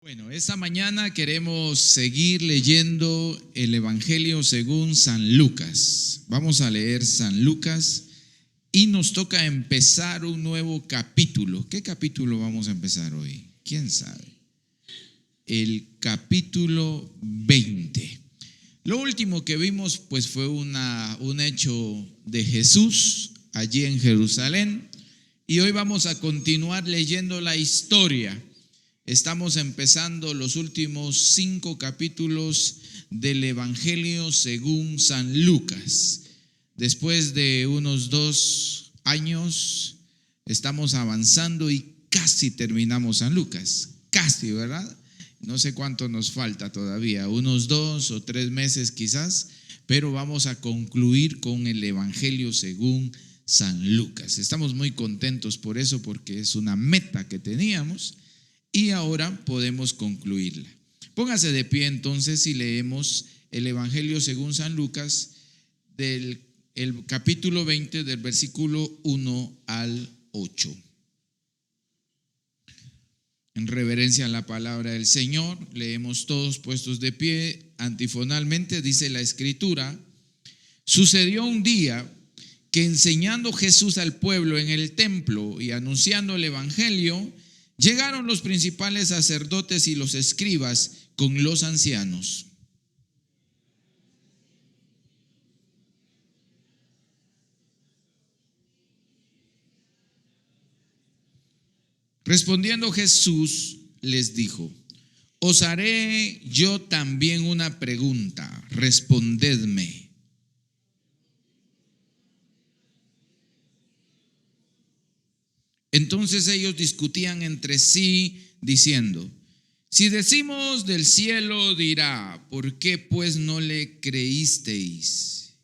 Bueno, esta mañana queremos seguir leyendo el Evangelio según San Lucas. Vamos a leer San Lucas y nos toca empezar un nuevo capítulo. ¿Qué capítulo vamos a empezar hoy? ¿Quién sabe? El capítulo 20. Lo último que vimos pues fue un hecho de Jesús allí en Jerusalén, y hoy vamos a continuar leyendo la historia. Estamos empezando los últimos 5 capítulos del Evangelio según San Lucas. Después de unos 2 años estamos avanzando y casi terminamos San Lucas. Casi, ¿verdad? No sé cuánto nos falta todavía, unos 2 o 3 meses quizás, pero vamos a concluir con el Evangelio según San Lucas. Estamos muy contentos por eso, porque es una meta que teníamos. Y ahora podemos concluirla. Póngase de pie entonces y leemos el Evangelio según San Lucas del el capítulo 20 del versículo 1 al 8. En reverencia a la palabra del Señor, leemos todos puestos de pie. Antifonalmente dice la Escritura: sucedió un día que, enseñando Jesús al pueblo en el templo y anunciando el Evangelio, llegaron los principales sacerdotes y los escribas con los ancianos. Respondiendo Jesús les dijo: os haré yo también una pregunta, respondedme. Entonces ellos discutían entre sí, diciendo: si decimos del cielo, dirá, ¿por qué pues no le creísteis?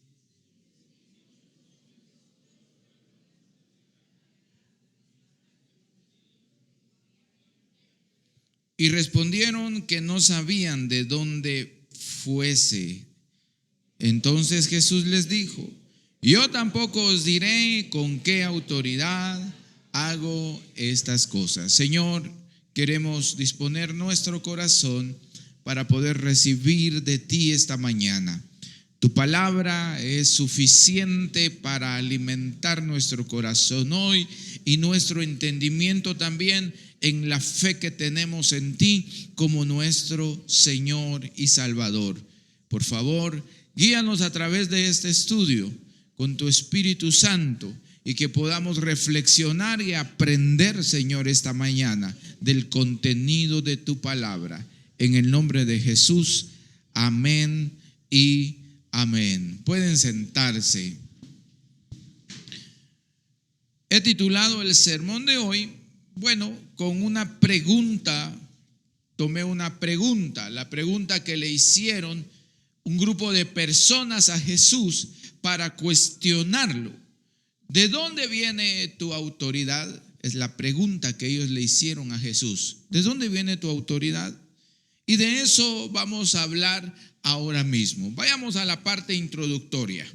Y respondieron que no sabían de dónde fuese. Entonces Jesús les dijo: yo tampoco os diré con qué autoridad hago estas cosas. Señor, queremos disponer nuestro corazón para poder recibir de ti esta mañana. Tu palabra es suficiente para alimentar nuestro corazón hoy y nuestro entendimiento también en la fe que tenemos en ti como nuestro Señor y Salvador. Por favor, guíanos a través de este estudio con tu Espíritu Santo, y que podamos reflexionar y aprender, Señor, esta mañana del contenido de tu palabra. En el nombre de Jesús, amén y amén. Pueden sentarse. He titulado el sermón de hoy, con una pregunta. Tomé una pregunta, la pregunta que le hicieron un grupo de personas a Jesús para cuestionarlo. ¿De dónde viene tu autoridad? Es la pregunta que ellos le hicieron a Jesús. ¿De dónde viene tu autoridad? Y de eso vamos a hablar ahora mismo. Vayamos a la parte introductoria.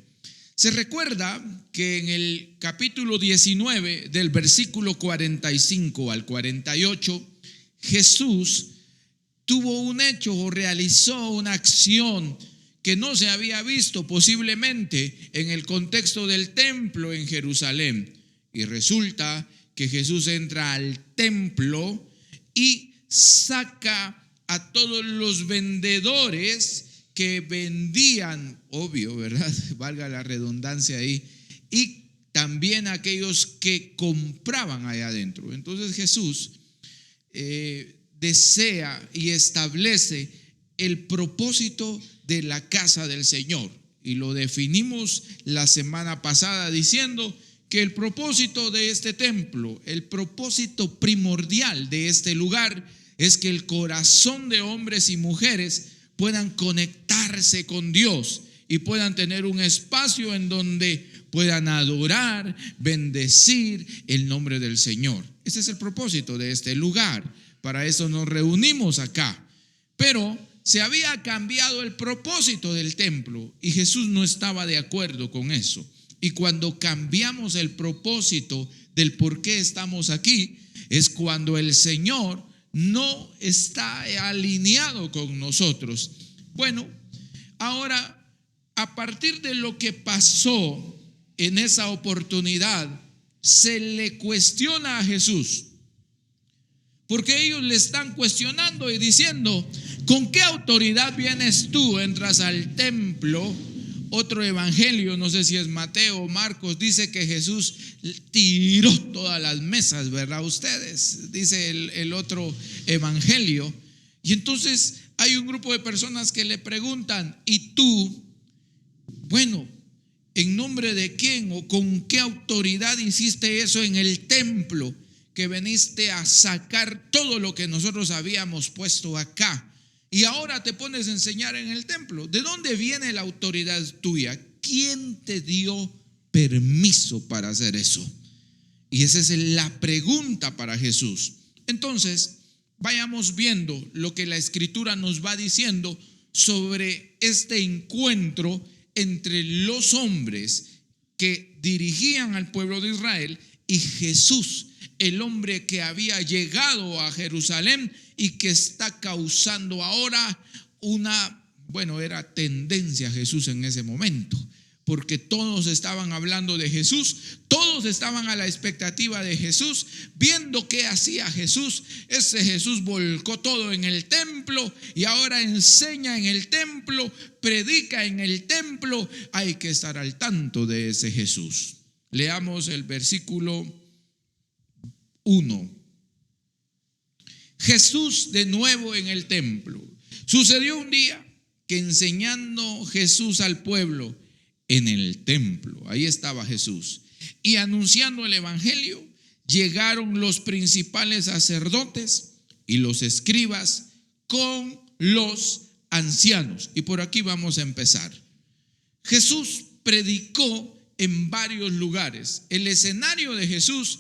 Se recuerda que en el capítulo 19, del versículo 45 al 48, Jesús tuvo un hecho o realizó una acción que no se había visto posiblemente en el contexto del templo en Jerusalén. Y resulta que Jesús entra al templo y saca a todos los vendedores que vendían, obvio, ¿verdad? Valga la redundancia ahí, y también aquellos que compraban allá adentro. Entonces Jesús desea y establece el propósito de la casa del Señor, y lo definimos la semana pasada diciendo que el propósito de este templo, el propósito primordial de este lugar, es que el corazón de hombres y mujeres puedan conectarse con Dios y puedan tener un espacio en donde puedan adorar, bendecir el nombre del Señor. Ese es el propósito de este lugar. Para eso nos reunimos acá. Pero se había cambiado el propósito del templo y Jesús no estaba de acuerdo con eso. Y cuando cambiamos el propósito del por qué estamos aquí, es cuando el Señor no está alineado con nosotros. Bueno, ahora, a partir de lo que pasó en esa oportunidad, se le cuestiona a Jesús, porque ellos le están cuestionando y diciendo: ¿con qué autoridad vienes tú? Entras al templo. Otro evangelio, no sé si es Mateo o Marcos, dice que Jesús tiró todas las mesas, ¿verdad? Ustedes, dice el otro evangelio. Y entonces hay un grupo de personas que le preguntan: ¿y tú? Bueno, ¿en nombre de quién o con qué autoridad hiciste eso en el templo? Que veniste a sacar todo lo que nosotros habíamos puesto acá y ahora te pones a enseñar en el templo. ¿De dónde viene la autoridad tuya? ¿Quién te dio permiso para hacer eso? Y esa es la pregunta para Jesús. Entonces, vayamos viendo lo que la Escritura nos va diciendo sobre este encuentro entre los hombres que dirigían al pueblo de Israel y Jesús, el hombre que había llegado a Jerusalén y que está causando ahora era tendencia Jesús en ese momento, porque todos estaban hablando de Jesús, todos estaban a la expectativa de Jesús, viendo qué hacía Jesús. Ese Jesús volcó todo en el templo y ahora enseña en el templo, predica en el templo. Hay que estar al tanto de ese Jesús. Leamos el versículo 1. Jesús de nuevo en el templo. Sucedió un día que enseñando Jesús al pueblo en el templo, ahí estaba Jesús, y anunciando el evangelio, llegaron los principales sacerdotes y los escribas con los ancianos. Y por aquí vamos a empezar. Jesús predicó en varios lugares. El escenario de Jesús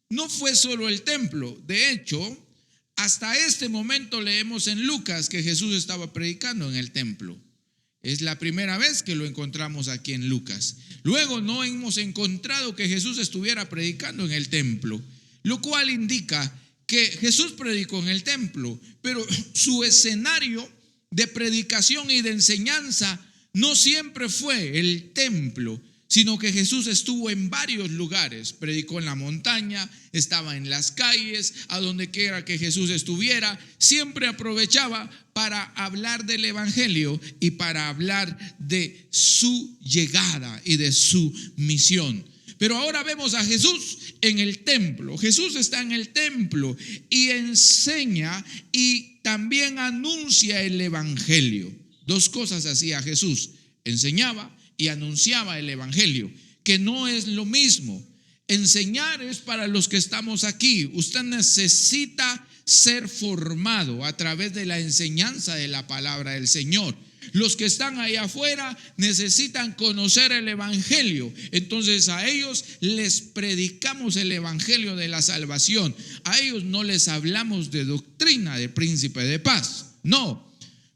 no fue solo el templo. De hecho, hasta este momento leemos en Lucas que Jesús estaba predicando en el templo. Es la primera vez que lo encontramos aquí en Lucas. Luego no hemos encontrado que Jesús estuviera predicando en el templo, lo cual indica que Jesús predicó en el templo, pero su escenario de predicación y de enseñanza no siempre fue el templo, sino que Jesús estuvo en varios lugares. Predicó en la montaña, estaba en las calles, a donde quiera que Jesús estuviera, siempre aprovechaba para hablar del evangelio y para hablar de su llegada y de su misión. Pero ahora vemos a Jesús en el templo. Jesús está en el templo y enseña y también anuncia el evangelio. Dos cosas hacía Jesús: enseñaba y anunciaba el evangelio, que no es lo mismo. Enseñar es para los que estamos aquí. Usted necesita ser formado a través de la enseñanza de la palabra del Señor. Los que están ahí afuera necesitan conocer el evangelio. Entonces a ellos les predicamos el evangelio de la salvación. A ellos no les hablamos de doctrina de príncipe de paz. No.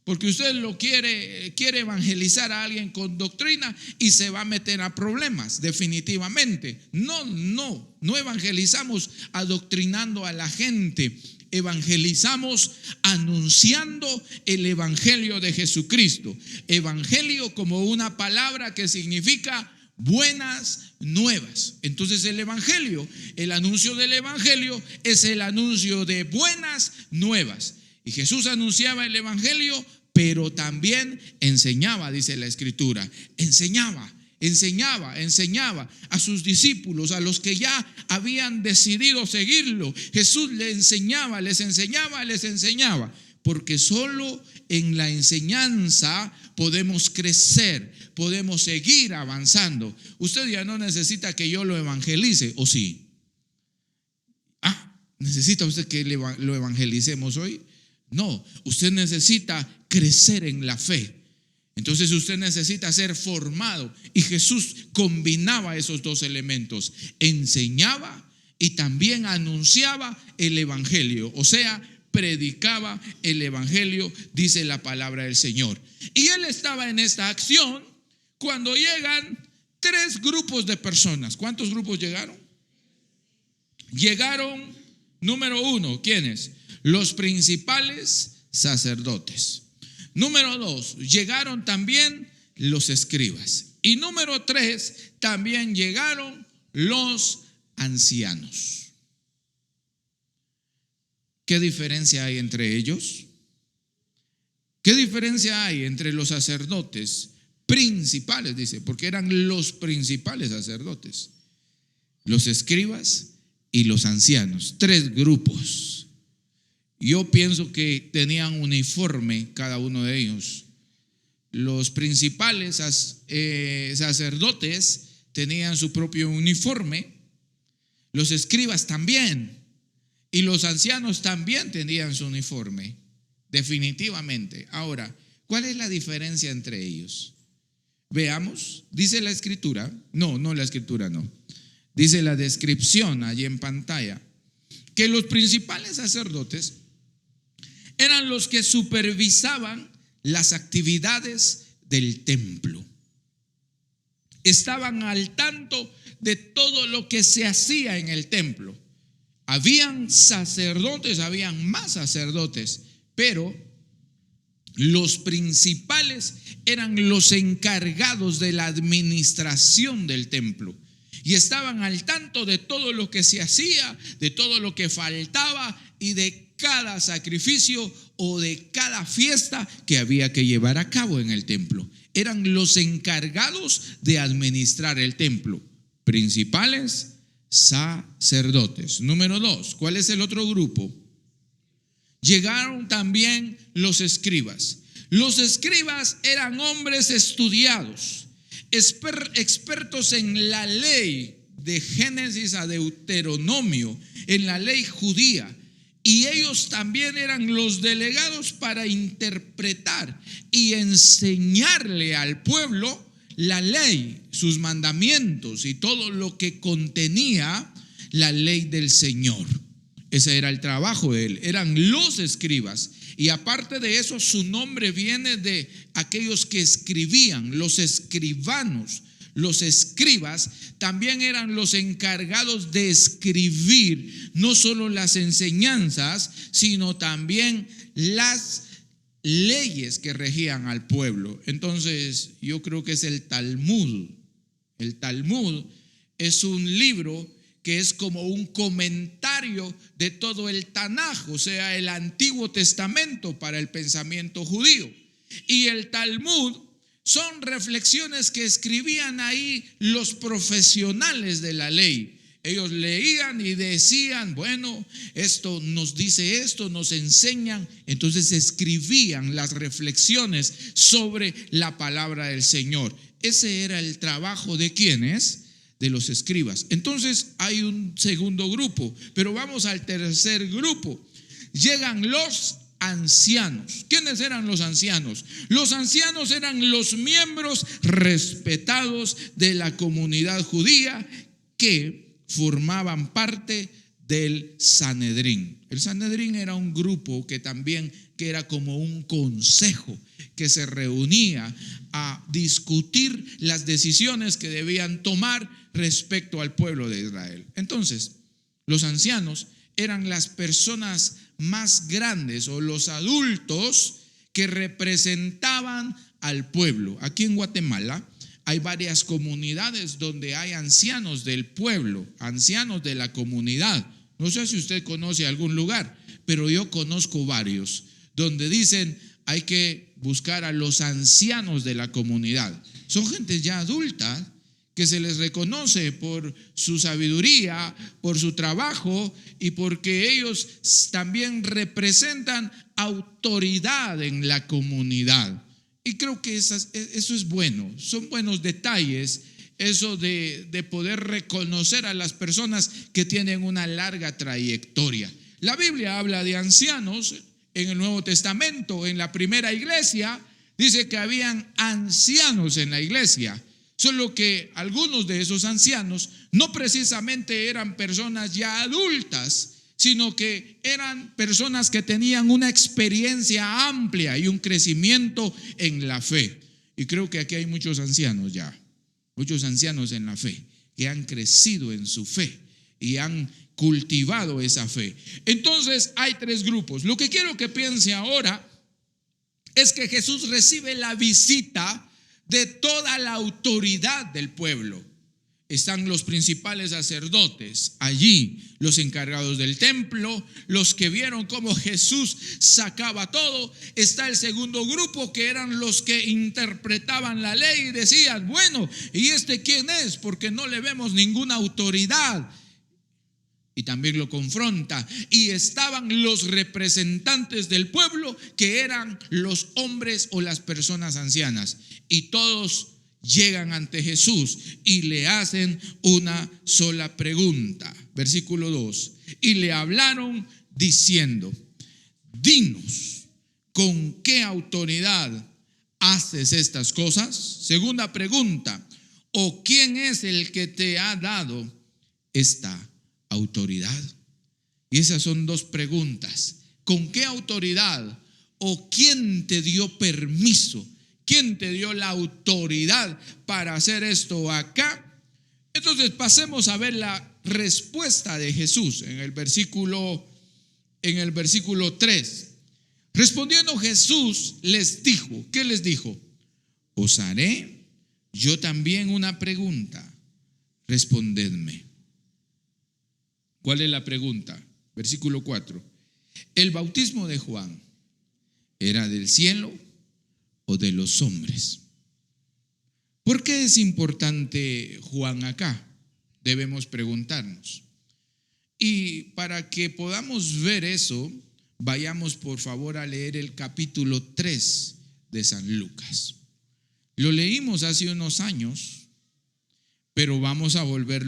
Porque usted quiere evangelizar a alguien con doctrina y se va a meter a problemas, definitivamente. No evangelizamos adoctrinando a la gente. Evangelizamos anunciando el evangelio de Jesucristo. Evangelio como una palabra que significa buenas nuevas. Entonces el evangelio, el anuncio del evangelio es el anuncio de buenas nuevas. Y Jesús anunciaba el evangelio, pero también enseñaba, dice la Escritura. Enseñaba a sus discípulos, a los que ya habían decidido seguirlo. Jesús les enseñaba, porque solo en la enseñanza podemos crecer, podemos seguir avanzando. Usted ya no necesita que yo lo evangelice, ¿o sí? ¿Necesita usted que lo evangelicemos hoy? No, usted necesita crecer en la fe. Entonces usted necesita ser formado. Y Jesús combinaba esos dos elementos: enseñaba y también anunciaba el evangelio. O sea, predicaba el evangelio, dice la palabra del Señor. Y él estaba en esta acción cuando llegan 3 grupos de personas. ¿Cuántos grupos llegaron? Llegaron, número 1, ¿quiénes? los principales sacerdotes. Número 2, llegaron también los escribas. Y número 3, también llegaron los ancianos. ¿Qué diferencia hay entre ellos? ¿Qué diferencia hay entre los sacerdotes principales? Dice, porque eran los principales sacerdotes, los escribas y los ancianos, 3 grupos. Yo pienso que tenían uniforme cada uno de ellos. Los principales sacerdotes tenían su propio uniforme, los escribas también, y los ancianos también tenían su uniforme, definitivamente. Ahora, ¿cuál es la diferencia entre ellos? Veamos, dice la escritura, no la escritura, no. Dice la descripción allí en pantalla, que los principales sacerdotes eran los que supervisaban las actividades del templo. Estaban al tanto de todo lo que se hacía en el templo. Habían sacerdotes, habían más sacerdotes, pero los principales eran los encargados de la administración del templo. Y estaban al tanto de todo lo que se hacía, de todo lo que faltaba y de cada sacrificio o de cada fiesta que había que llevar a cabo en el templo. Eran los encargados de administrar el templo. Principales sacerdotes. Número 2, ¿cuál es el otro grupo? Llegaron también los escribas. Los escribas eran hombres estudiados, expertos en la ley de Génesis a Deuteronomio, en la ley judía. Y ellos también eran los delegados para interpretar y enseñarle al pueblo la ley, sus mandamientos y todo lo que contenía la ley del Señor. Ese era el trabajo de él, eran los escribas. Y aparte de eso, su nombre viene de aquellos que escribían, los escribanos. Los escribas también eran los encargados de escribir no solo las enseñanzas, sino también las leyes que regían al pueblo. Entonces, yo creo que es el Talmud. El Talmud es un libro que es como un comentario de todo el Tanaj, o sea, el Antiguo Testamento para el pensamiento judío. Y el Talmud son reflexiones que escribían ahí los profesionales de la ley. Ellos leían y decían, bueno, esto nos dice esto, nos enseñan. Entonces escribían las reflexiones sobre la palabra del Señor. Ese era el trabajo de ¿quiénes? De los escribas. Entonces hay un segundo grupo, pero vamos al tercer grupo. Llegan los ancianos. ¿Quiénes eran los ancianos? Los ancianos eran los miembros respetados de la comunidad judía que formaban parte del Sanedrín. El Sanedrín era un grupo que era como un consejo que se reunía a discutir las decisiones que debían tomar respecto al pueblo de Israel. Entonces, los ancianos eran las personas más grandes o los adultos que representaban al pueblo. Aquí en Guatemala hay varias comunidades donde hay ancianos del pueblo, ancianos de la comunidad. No sé si usted conoce algún lugar, pero yo conozco varios donde dicen hay que buscar a los ancianos de la comunidad. Son gente ya adulta que se les reconoce por su sabiduría, por su trabajo y porque ellos también representan autoridad en la comunidad. Y creo que eso es bueno, son buenos detalles, eso de poder reconocer a las personas que tienen una larga trayectoria. La Biblia habla de ancianos en el Nuevo Testamento, en la primera iglesia, dice que habían ancianos en la iglesia. Solo que algunos de esos ancianos no precisamente eran personas ya adultas, sino que eran personas que tenían una experiencia amplia y un crecimiento en la fe. Y creo que aquí hay muchos ancianos ya, muchos ancianos en la fe, que han crecido en su fe y han cultivado esa fe. Entonces hay tres grupos. Lo que quiero que piense ahora es que Jesús recibe la visita de toda la autoridad del pueblo. Están los principales sacerdotes allí, los encargados del templo, los que vieron cómo Jesús sacaba todo. Está el segundo grupo, que eran los que interpretaban la ley y decían: bueno, ¿y este quién es? Porque no le vemos ninguna autoridad. Y también lo confronta. Y estaban los representantes del pueblo, que eran los hombres o las personas ancianas. Y todos llegan ante Jesús y le hacen una sola pregunta. Versículo 2. Y le hablaron diciendo: dinos, ¿con qué autoridad haces estas cosas? Segunda pregunta: ¿o quién es el que te ha dado esta autoridad? Y esas son dos preguntas. ¿Con qué autoridad? ¿O quién te dio permiso? ¿Quién te dio la autoridad para hacer esto acá? Entonces pasemos a ver la respuesta de Jesús en el versículo 3. Respondiendo Jesús les dijo, ¿qué les dijo? Os haré yo también una pregunta, respondedme. ¿Cuál es la pregunta? Versículo 4. ¿El bautismo de Juan era del cielo o de los hombres? ¿Por qué es importante Juan acá? Debemos preguntarnos. Y para que podamos ver eso, vayamos por favor a leer el capítulo 3 de San Lucas. Lo leímos hace unos años, pero vamos a volver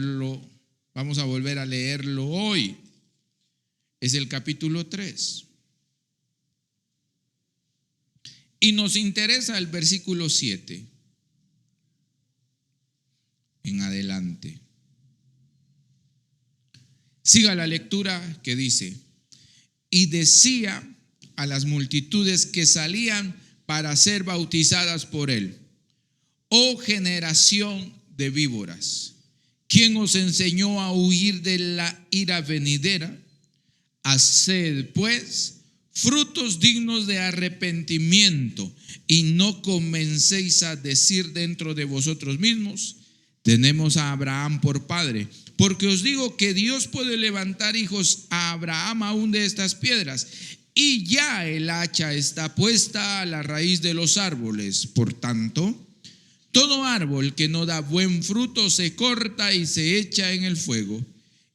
a leerlo hoy. Es el capítulo 3. Y nos interesa el versículo 7 en adelante. Siga la lectura, que dice: y decía a las multitudes que salían para ser bautizadas por él: oh generación de víboras, ¿quién os enseñó a huir de la ira venidera? Haced pues frutos dignos de arrepentimiento, y no comencéis a decir dentro de vosotros mismos: tenemos a Abraham por padre. Porque os digo que Dios puede levantar hijos a Abraham aún de estas piedras. Y ya el hacha está puesta a la raíz de los árboles. Por tanto, todo árbol que no da buen fruto se corta y se echa en el fuego.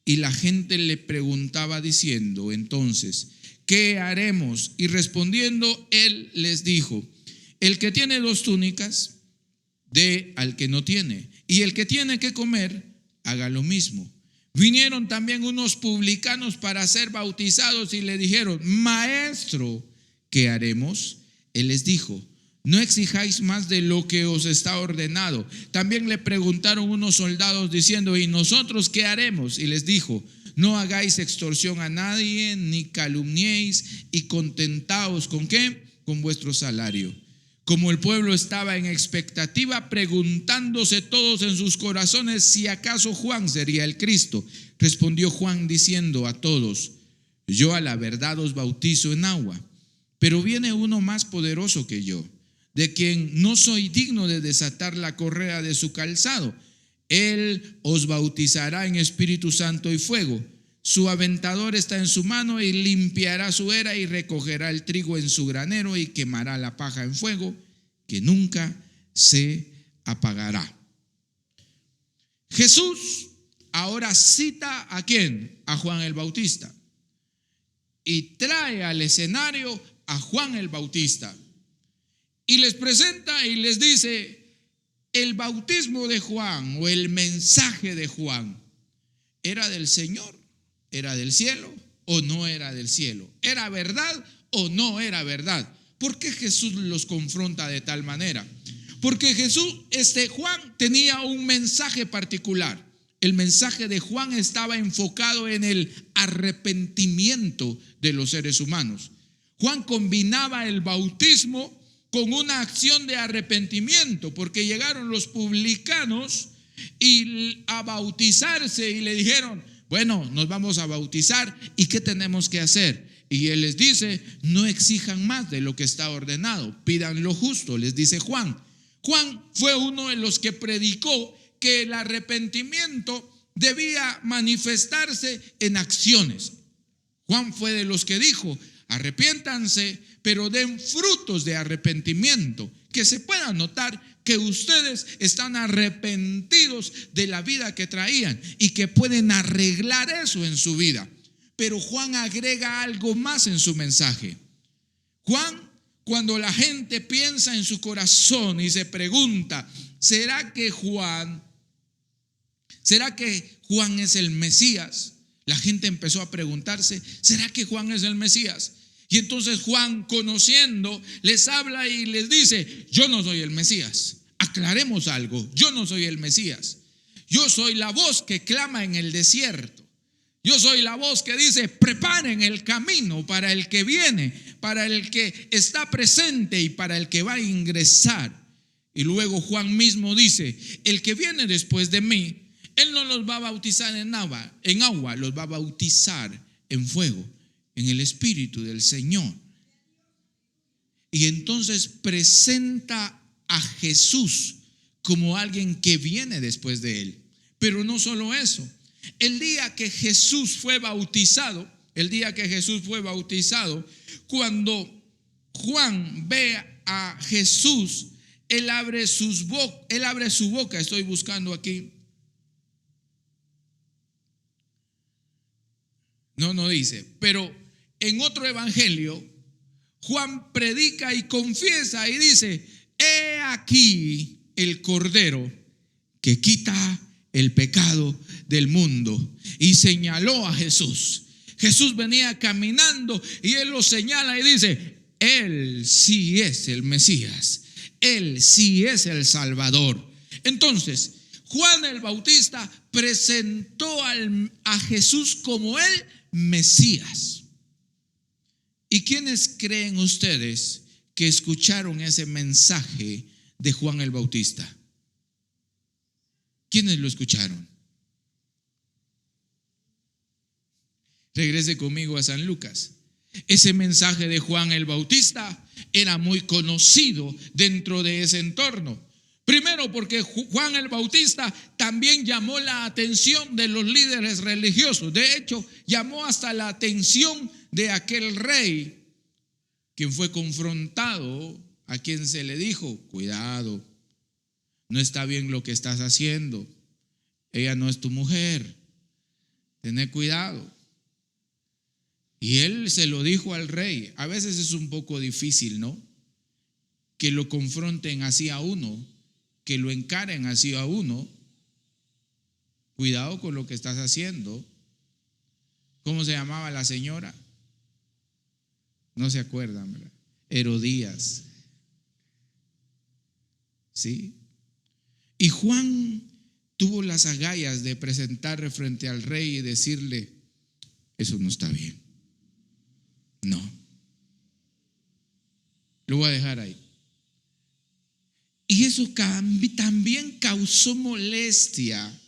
Y la gente le preguntaba diciendo entonces: ¿qué haremos? Y respondiendo él les dijo: el que tiene 2 túnicas, dé al que no tiene, y el que tiene que comer, haga lo mismo. Vinieron también unos publicanos para ser bautizados y le dijeron: maestro, ¿qué haremos? Él les dijo: no exijáis más de lo que os está ordenado. También le preguntaron unos soldados diciendo: ¿y nosotros qué haremos? Y les dijo: no hagáis extorsión a nadie, ni calumniéis, y contentaos ¿con qué? Con vuestro salario. Como el pueblo estaba en expectativa, preguntándose todos en sus corazones si acaso Juan sería el Cristo, respondió Juan diciendo a todos: yo a la verdad os bautizo en agua, pero viene uno más poderoso que yo, de quien no soy digno de desatar la correa de su calzado. Él os bautizará en Espíritu Santo y fuego. Su aventador está en su mano y limpiará su era y recogerá el trigo en su granero y quemará la paja en fuego que nunca se apagará. Jesús ahora cita ¿a quién? A Juan el Bautista, y trae al escenario a Juan el Bautista y les presenta y les dice: el bautismo de Juan o el mensaje de Juan, ¿era del Señor? ¿Era del cielo o no era del cielo? ¿Era verdad o no era verdad? ¿Por qué Jesús los confronta de tal manera? Porque Juan tenía un mensaje particular. El mensaje de Juan estaba enfocado en el arrepentimiento de los seres humanos. Juan combinaba el bautismo con una acción de arrepentimiento, porque llegaron los publicanos a bautizarse y le dijeron: bueno, nos vamos a bautizar, ¿y qué tenemos que hacer? Y él les dice, no exijan más de lo que está ordenado, pidan lo justo, les dice Juan. Juan fue uno de los que predicó que el arrepentimiento debía manifestarse en acciones. Juan fue de los que dijo, arrepiéntanse, pero den frutos de arrepentimiento, que se pueda notar que ustedes están arrepentidos de la vida que traían y que pueden arreglar eso en su vida. Pero Juan agrega algo más en su mensaje. Juan, cuando la gente piensa en su corazón y se pregunta, ¿será que Juan es el Mesías? La gente empezó a preguntarse, ¿será que Juan es el Mesías? Y entonces Juan, conociendo, les habla y les dice, yo no soy el Mesías. Aclaremos algo, yo no soy el Mesías. Yo soy la voz que clama en el desierto. Yo soy la voz que dice, preparen el camino para el que viene, para el que está presente y para el que va a ingresar. Y luego Juan mismo dice, el que viene después de mí, él no los va a bautizar en agua, los va a bautizar en fuego, en el Espíritu del Señor. Y entonces presenta a Jesús como alguien que viene después de él. Pero no solo eso. El día que Jesús fue bautizado, cuando Juan ve a Jesús, él abre su boca. Estoy buscando aquí. No dice, pero en otro evangelio, Juan predica y confiesa y dice, he aquí el Cordero que quita el pecado del mundo. Y señaló a Jesús. Jesús venía caminando y él lo señala y dice, él sí es el Mesías, él sí es el Salvador. Entonces, Juan el Bautista presentó a Jesús como el Mesías. ¿Y quiénes creen ustedes que escucharon ese mensaje de Juan el Bautista? ¿Quiénes lo escucharon? Regrese conmigo a San Lucas. Ese mensaje de Juan el Bautista era muy conocido dentro de ese entorno. Primero porque Juan el Bautista también llamó la atención de los líderes religiosos. De hecho, llamó hasta la atención de aquel rey, quien fue confrontado, a quien se le dijo, cuidado, no está bien lo que estás haciendo, ella no es tu mujer, ten cuidado. Y él se lo dijo al rey. A veces es un poco difícil, ¿no? Que lo confronten así a uno, que lo encaren así a uno. Cuidado con lo que estás haciendo. ¿Cómo se llamaba la señora? No se acuerdan, ¿verdad? Herodías. ¿Sí? Y Juan tuvo las agallas de presentarle frente al rey y decirle, eso no está bien. No. Lo voy a dejar ahí. Y eso también causó molestia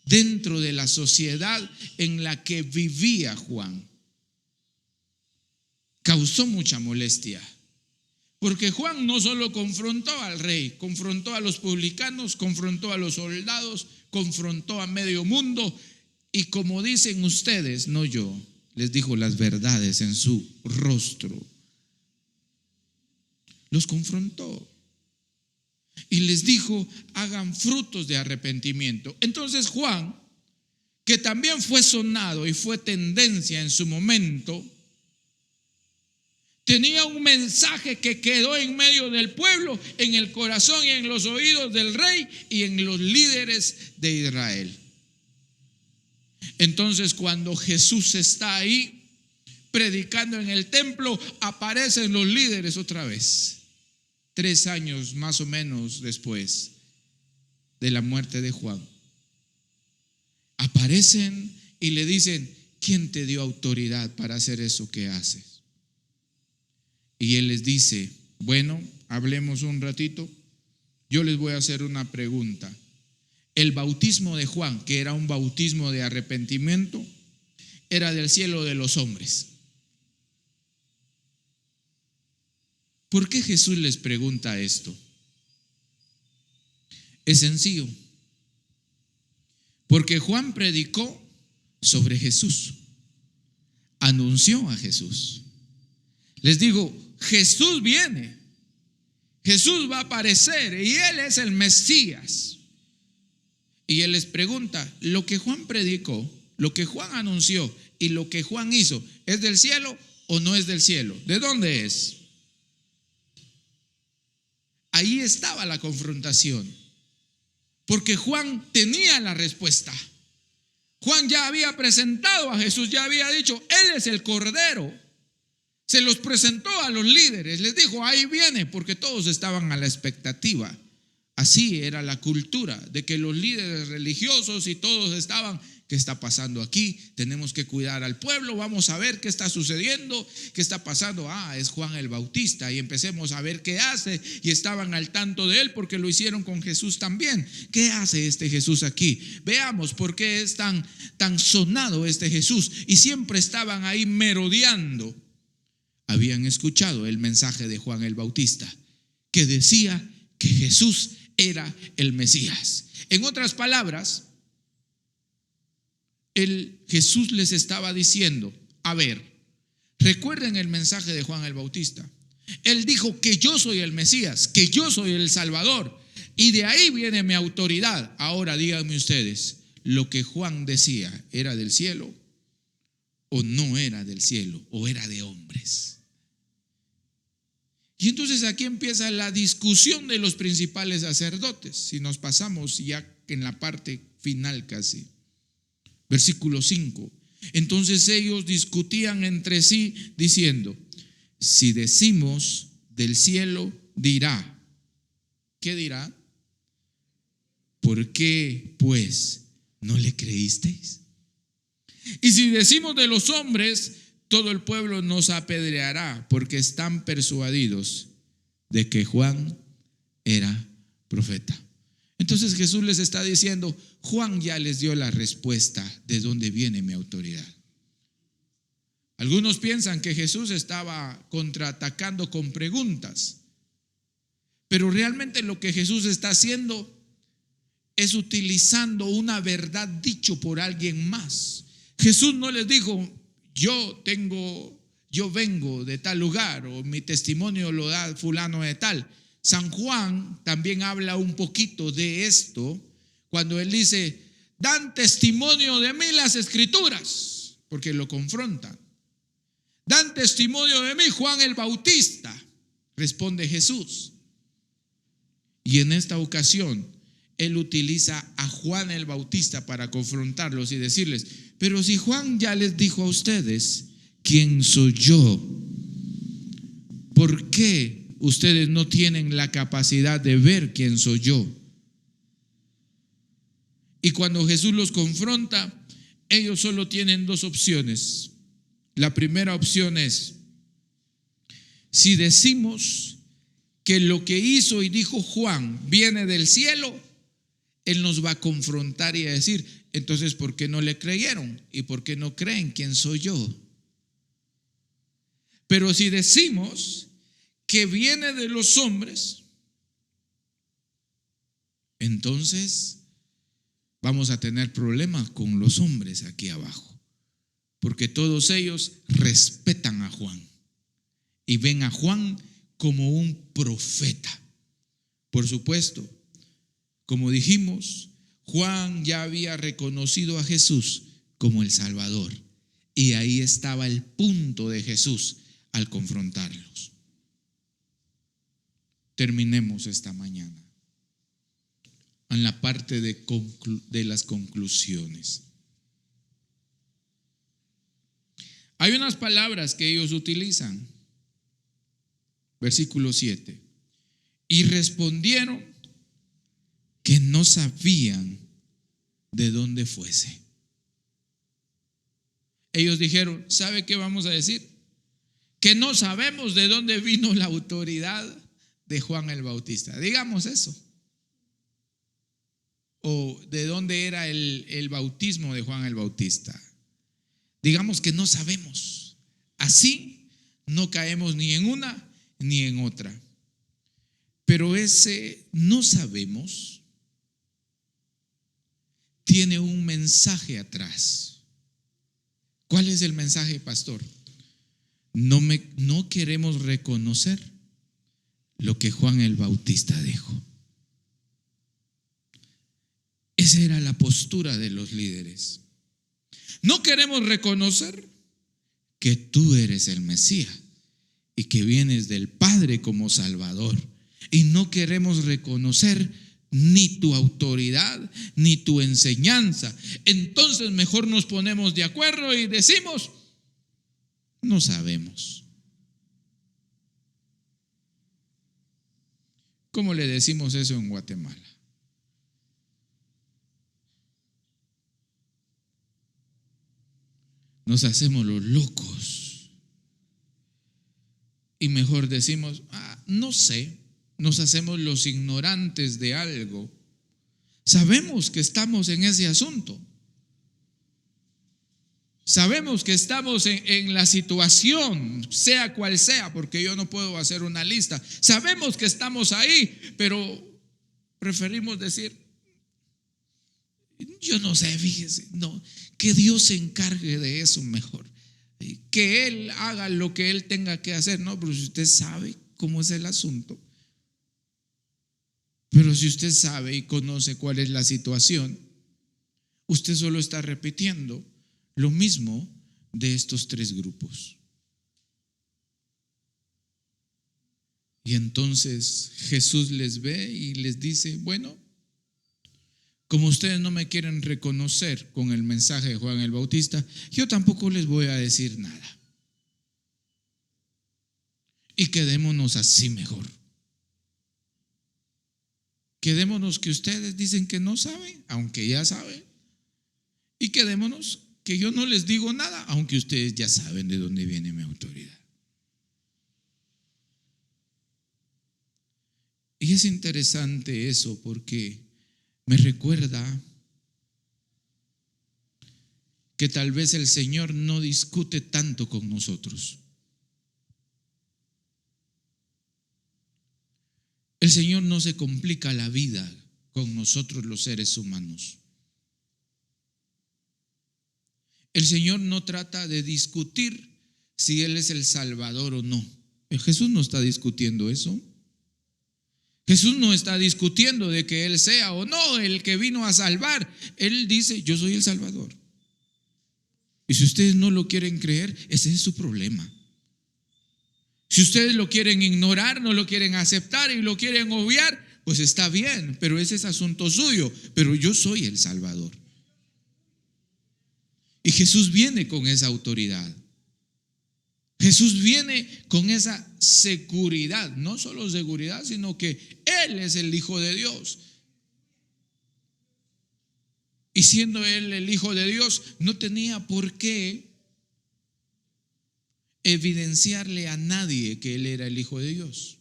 dentro de la sociedad en la que vivía Juan. Causó mucha molestia. Porque Juan no solo confrontó al rey, confrontó a los publicanos, confrontó a los soldados, confrontó a medio mundo. Y como dicen ustedes, no yo, les dijo las verdades en su rostro. Los confrontó. Y les dijo, hagan frutos de arrepentimiento. Entonces Juan, que también fue sonado y fue tendencia en su momento, tenía un mensaje que quedó en medio del pueblo, en el corazón y en los oídos del rey y en los líderes de Israel. Entonces, cuando Jesús está ahí predicando en el templo, aparecen los líderes otra vez, 3 años más o menos después de la muerte de Juan. Aparecen y le dicen, ¿quién te dio autoridad para hacer eso que haces? Y él les dice, bueno, hablemos un ratito. Yo les voy a hacer una pregunta. El bautismo de Juan, que era un bautismo de arrepentimiento, era del cielo o de los hombres. ¿Por qué Jesús les pregunta esto? Es sencillo. Porque Juan predicó sobre Jesús, anunció a Jesús. Les digo, Jesús viene, Jesús va a aparecer y Él es el Mesías. Y Él les pregunta, ¿lo que Juan predicó, lo que Juan anunció y lo que Juan hizo, es del cielo o no es del cielo? ¿De dónde es? Ahí estaba la confrontación, porque Juan tenía la respuesta. Juan ya había presentado a Jesús, ya había dicho, Él es el Cordero. Se los presentó a los líderes, les dijo, ahí viene, porque todos estaban a la expectativa. Así era la cultura, de que los líderes religiosos y todos estaban, ¿qué está pasando aquí? Tenemos que cuidar al pueblo, vamos a ver qué está sucediendo, qué está pasando. Es Juan el Bautista, y empecemos a ver qué hace, y estaban al tanto de él porque lo hicieron con Jesús también. ¿Qué hace este Jesús aquí? Veamos por qué es tan sonado este Jesús, y siempre estaban ahí merodeando. Habían escuchado el mensaje de Juan el Bautista, que decía que Jesús era el Mesías. En otras palabras, Jesús les estaba diciendo, a ver, recuerden el mensaje de Juan el Bautista. Él dijo que yo soy el Mesías, que yo soy el Salvador, y de ahí viene mi autoridad. Ahora díganme ustedes, ¿lo que Juan decía era del cielo o no era del cielo, o era de hombres? Y entonces aquí empieza la discusión de los principales sacerdotes. Si nos pasamos ya en la parte final casi, versículo 5. Entonces ellos discutían entre sí diciendo, si decimos del cielo, dirá. ¿Qué dirá? ¿Por qué pues no le creísteis? Y si decimos de los hombres, todo el pueblo nos apedreará, porque están persuadidos de que Juan era profeta. Entonces Jesús les está diciendo, Juan ya les dio la respuesta de dónde viene mi autoridad. Algunos piensan que Jesús estaba contraatacando con preguntas, pero realmente lo que Jesús está haciendo es utilizando una verdad dicho por alguien más. Jesús no les dijo, yo vengo de tal lugar, o mi testimonio lo da fulano de tal. San Juan también habla un poquito de esto cuando él dice, dan testimonio de mí las escrituras, porque lo confrontan. Dan testimonio de mí Juan el Bautista, responde Jesús. Y en esta ocasión él utiliza a Juan el Bautista para confrontarlos y decirles, pero si Juan ya les dijo a ustedes, ¿quién soy yo? ¿Por qué ustedes no tienen la capacidad de ver quién soy yo? Y cuando Jesús los confronta, ellos solo tienen dos opciones. La primera opción es, si decimos que lo que hizo y dijo Juan viene del cielo, Él nos va a confrontar y a decir, entonces ¿por qué no le creyeron? ¿Y por qué no creen quién soy yo? Pero si decimos que viene de los hombres, entonces vamos a tener problemas con los hombres aquí abajo, porque todos ellos respetan a Juan y ven a Juan como un profeta. Por supuesto, como dijimos, Juan ya había reconocido a Jesús como el Salvador, y ahí estaba el punto de Jesús al confrontarlos. Terminemos esta mañana en la parte de las conclusiones. Hay unas palabras que ellos utilizan. Versículo 7. Y respondieron que no sabían de dónde fuese. Ellos dijeron, ¿sabe qué vamos a decir? Que no sabemos de dónde vino la autoridad de Juan el Bautista. Digamos eso. O de dónde era el bautismo de Juan el Bautista. digamos que no sabemos. Así no caemos ni en una ni en otra. Pero ese no sabemos tiene un mensaje atrás. ¿Cuál es el mensaje, pastor? No queremos reconocer lo que Juan el Bautista dijo. Esa era la postura de los líderes. No queremos reconocer que tú eres el Mesías y que vienes del Padre como Salvador. Y no queremos reconocer ni tu autoridad ni tu enseñanza. Entonces mejor nos ponemos de acuerdo y decimos: no sabemos. ¿Cómo le decimos eso en Guatemala? Nos hacemos los locos y mejor decimos: no sé. Nos hacemos los ignorantes de algo. Sabemos que estamos en ese asunto. Sabemos que estamos en la situación, sea cual sea, porque yo no puedo hacer una lista. Sabemos que estamos ahí, pero preferimos decir: yo no sé, fíjese, no, que Dios se encargue de eso mejor. Que Él haga lo que Él tenga que hacer. No, pero si usted sabe cómo es el asunto, pero si usted sabe y conoce cuál es la situación, usted solo está repitiendo lo mismo de estos tres grupos. Y entonces Jesús les ve y les dice: bueno, como ustedes no me quieren reconocer con el mensaje de Juan el Bautista, yo tampoco les voy a decir nada. Y quedémonos así mejor. Quedémonos que ustedes dicen que no saben, aunque ya saben. Y quedémonos que yo no les digo nada, aunque ustedes ya saben de dónde viene mi autoridad. Y es interesante eso porque me recuerda que tal vez el Señor no discute tanto con nosotros. El Señor no se complica la vida con nosotros los seres humanos. El Señor no trata de discutir si Él es el Salvador o no. Jesús no está discutiendo eso. Jesús no está discutiendo de que Él sea o no el que vino a salvar. Él dice: yo soy el Salvador. Y si ustedes no lo quieren creer, ese es su problema. Si ustedes lo quieren ignorar, no lo quieren aceptar y lo quieren obviar, pues está bien, pero ese es asunto suyo. Pero yo soy el Salvador. Y Jesús viene con esa autoridad. Jesús viene con esa seguridad, no solo seguridad, sino que Él es el Hijo de Dios. Y siendo Él el Hijo de Dios, no tenía por qué evidenciarle a nadie que Él era el Hijo de Dios.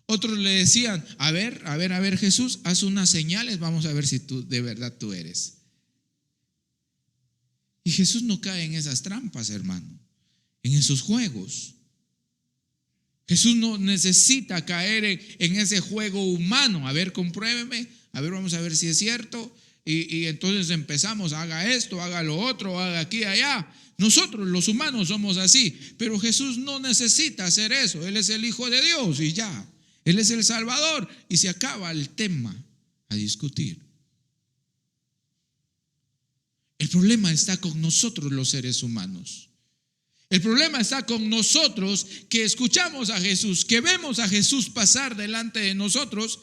Otros le decían: a ver Jesús, haz unas señales, vamos a ver si tú de verdad tú eres. Y Jesús no cae en esas trampas, hermano, en esos juegos. Jesús no necesita caer en ese juego humano. A ver, compruébeme, a ver, vamos a ver si es cierto. Y entonces empezamos: haga esto, haga lo otro, haga aquí, allá. Nosotros los humanos somos así, pero Jesús no necesita hacer eso. Él es el Hijo de Dios y ya. Él es el Salvador y se acaba el tema a discutir. El problema está con nosotros los seres humanos. El problema está con nosotros que escuchamos a Jesús, que vemos a Jesús pasar delante de nosotros,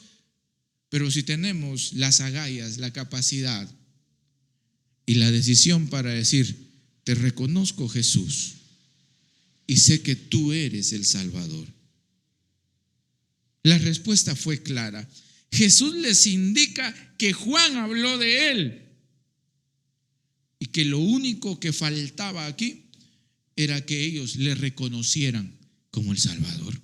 pero si tenemos las agallas, la capacidad y la decisión para decir: te reconozco, Jesús, y sé que tú eres el Salvador. La respuesta fue clara. Jesús les indica que Juan habló de Él y que lo único que faltaba aquí era que ellos le reconocieran como el Salvador.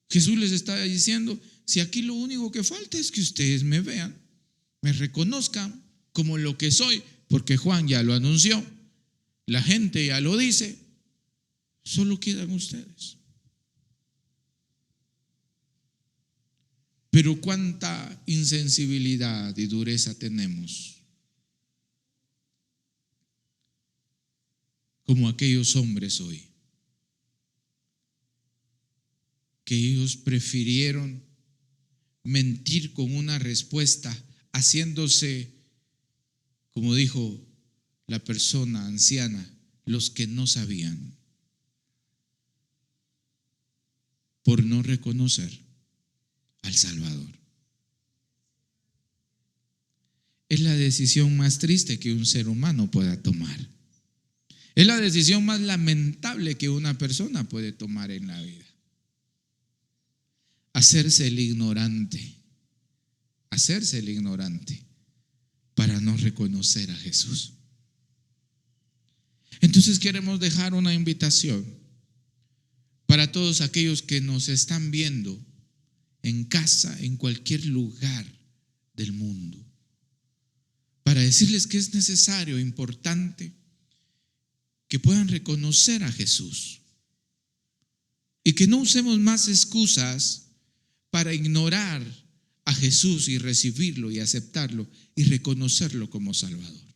Jesús les está diciendo: si aquí lo único que falta es que ustedes me vean, me reconozcan como lo que soy, porque Juan ya lo anunció, la gente ya lo dice, solo quedan ustedes. Pero cuánta insensibilidad y dureza tenemos, como aquellos hombres hoy, que ellos prefirieron mentir con una respuesta, haciéndose, como dijo la persona anciana, los que no sabían, por no reconocer al Salvador. Es la decisión más triste que un ser humano pueda tomar. Es la decisión más lamentable que una persona puede tomar en la vida. Hacerse el ignorante para no reconocer a Jesús. Entonces queremos dejar una invitación para todos aquellos que nos están viendo en casa, en cualquier lugar del mundo, para decirles que es necesario, importante, que puedan reconocer a Jesús y que no usemos más excusas para ignorar a Jesús y recibirlo y aceptarlo y reconocerlo como Salvador.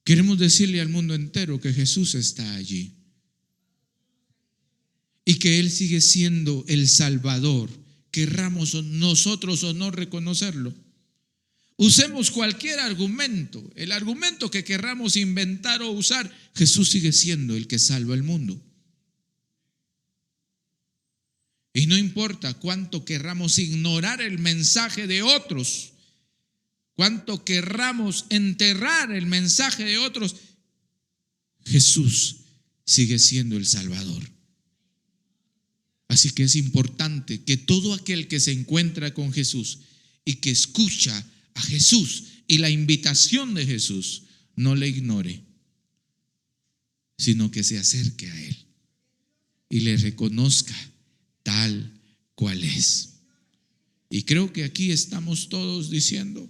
Queremos decirle al mundo entero que Jesús está allí y que Él sigue siendo el Salvador, querramos nosotros o no reconocerlo. Usemos cualquier argumento, el argumento que querramos inventar o usar, Jesús sigue siendo el que salva el mundo. Y no importa cuánto querramos ignorar el mensaje de otros, cuánto querramos enterrar el mensaje de otros, Jesús sigue siendo el Salvador. Así que es importante que todo aquel que se encuentra con Jesús y que escucha a Jesús y la invitación de Jesús, no le ignore, sino que se acerque a Él y le reconozca tal cual es. Y creo que aquí estamos todos diciendo,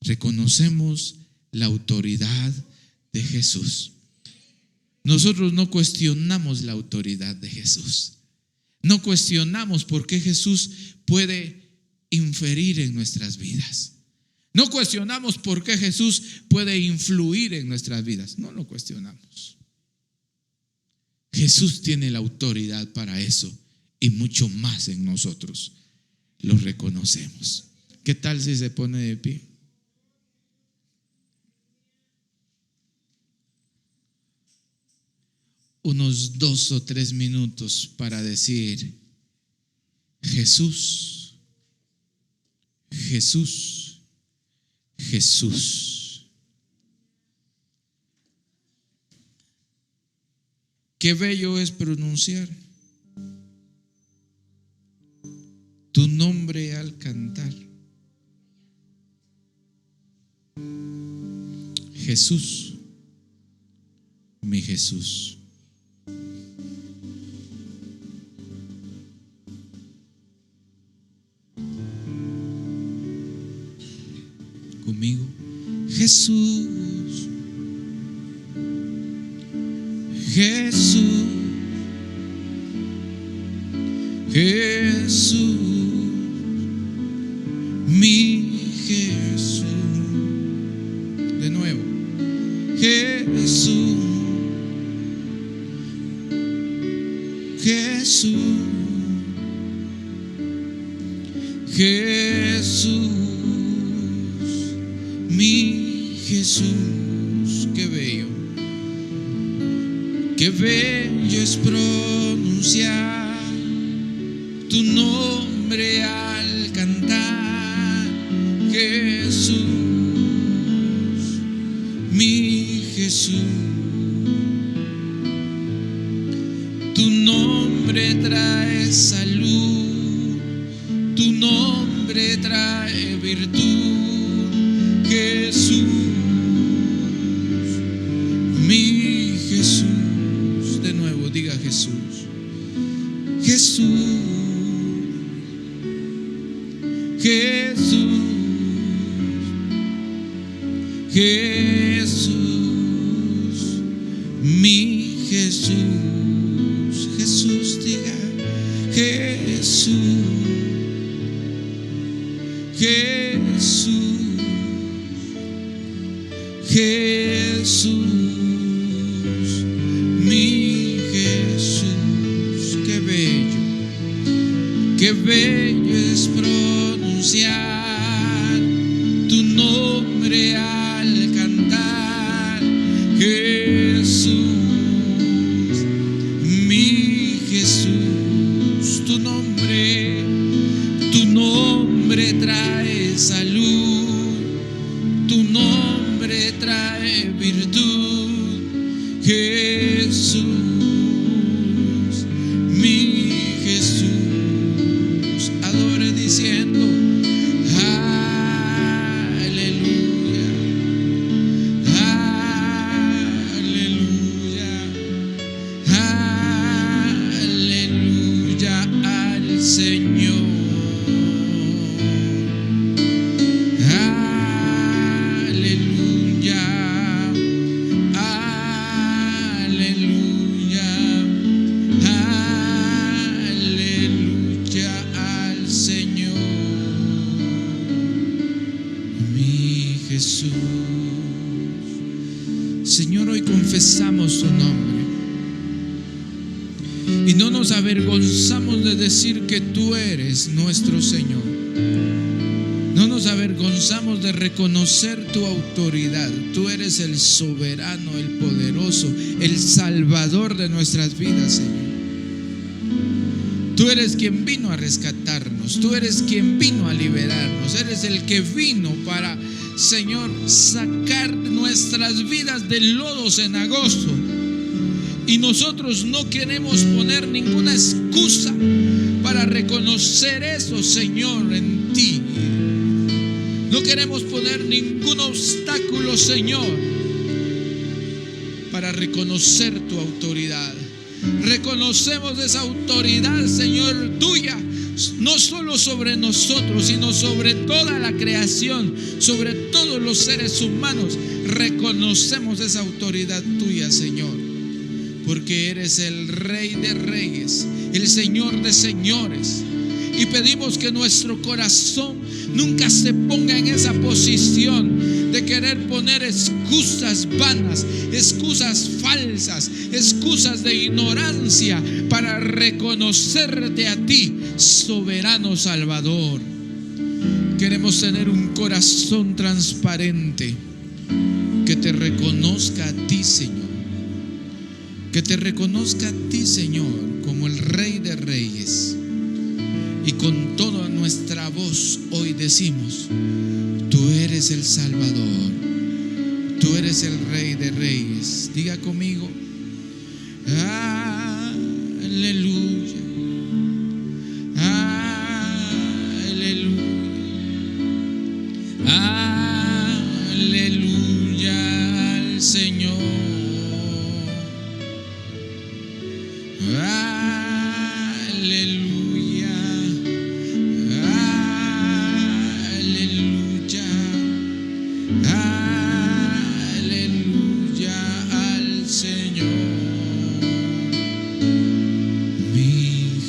reconocemos la autoridad de Jesús. Nosotros no cuestionamos la autoridad de Jesús. No cuestionamos por qué Jesús puede inferir en nuestras vidas. No cuestionamos por qué Jesús puede influir en nuestras vidas. No lo cuestionamos. Jesús tiene la autoridad para eso y mucho más en nosotros. Lo reconocemos. ¿Qué tal si se pone de pie? Unos 2 o 3 minutos para decir: Jesús, Jesús, Jesús. Qué bello es pronunciar tu nombre al cantar. Jesús, mi Jesús. Conmigo. Jesús, Jesús, Jesús, mi Jesús. De nuevo. Jesús, Jesús, Jesús, mi Jesús. Qué bello. Qué bello es pronunciar tu nombre al cantar. Jesús, mi Jesús. Tu nombre trae salud, tu nombre trae virtud. Jesús, mi Jesús. De nuevo, diga Jesús. Jesús, Jesús, Jesús, mi Jesús. Jesús, diga Jesús, Jesús, Jesús, mi Jesús. Qué bello es pronunciar tu nombre al cantar. Jesús, mi Jesús. Tu nombre trae salud, tu nombre trae virtud. Jesús, mi Jesús. Adore diciendo aleluya, aleluya, aleluya al Señor. Aleluya, aleluya, aleluya al Señor, mi Jesús. Señor, hoy confesamos tu nombre y no nos avergonzamos de decir que tú eres nuestro Señor. No nos avergonzamos de reconocer tu autoridad. Tú eres el soberano, el poderoso, el salvador de nuestras vidas, Señor. Tú eres quien vino a rescatarnos. Tú eres quien vino a liberarnos. Eres el que vino para, Señor, sacar nuestras vidas del lodo cenagoso. Y nosotros no queremos poner ninguna excusa para reconocer eso, Señor, en ti. No queremos poner ningún obstáculo, Señor, para reconocer tu autoridad. Reconocemos esa autoridad, Señor, tuya, no solo sobre nosotros, sino sobre toda la creación, sobre todos los seres humanos. Reconocemos esa autoridad tuya, Señor, porque eres el Rey de Reyes, el Señor de Señores. Y pedimos que nuestro corazón nunca se ponga en esa posición de querer poner excusas vanas, excusas falsas, excusas de ignorancia para reconocerte a ti, soberano Salvador. Queremos tener un corazón transparente que te reconozca a ti, Señor. Que te reconozca a ti, Señor, como el Rey de Reyes. Y con toda nuestra voz hoy decimos: tú eres el Salvador, tú eres el Rey de Reyes. Diga conmigo: aleluya, aleluya, aleluya al Señor.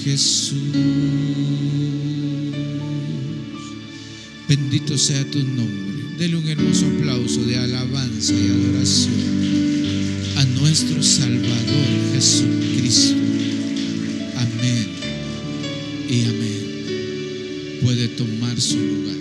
Jesús, bendito sea tu nombre. Dele un hermoso aplauso de alabanza y adoración a nuestro Salvador Jesucristo. Amén y amén. Puede tomar su lugar.